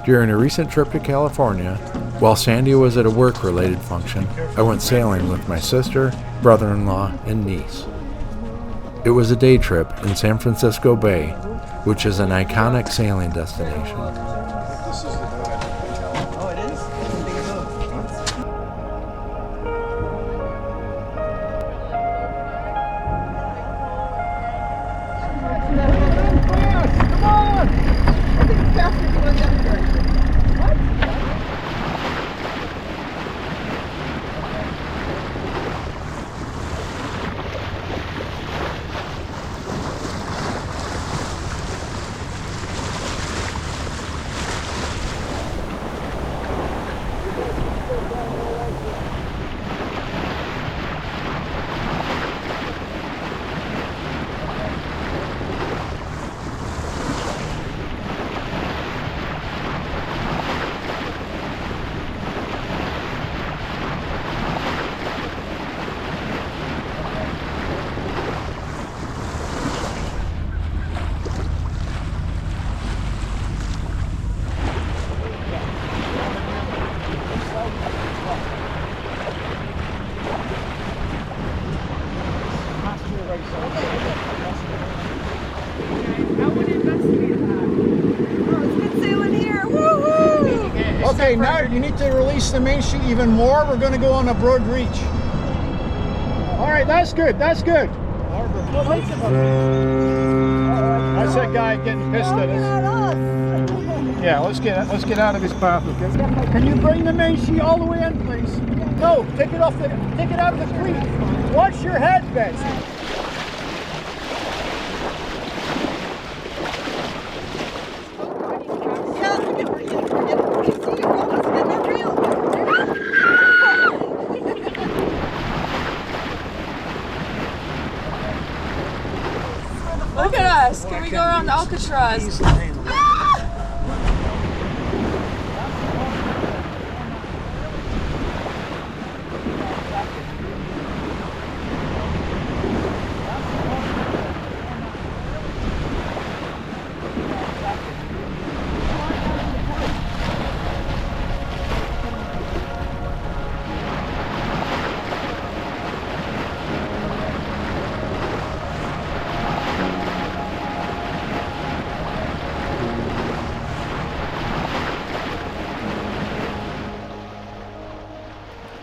During a recent trip to California, while Sandy was at a work-related function, I went sailing with my sister, brother-in-law, and niece. It was a day trip in San Francisco Bay, which is an iconic sailing destination. Oh, it is? Come on! I think it's faster going that direction. What? Okay, now you need to release the main sheet even more. We're going to go on a broad reach. All right, that's good. That's good. That's that guy getting pissed at us. Yeah, let's get out of his path. Okay? Can you bring the main sheet all the way in, please? No, take it out of the creek. Watch your head, Betsy. Look at us! Can we go around Alcatraz?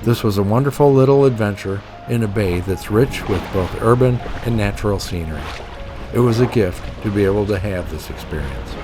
This was a wonderful little adventure in a bay that's rich with both urban and natural scenery. It was a gift to be able to have this experience.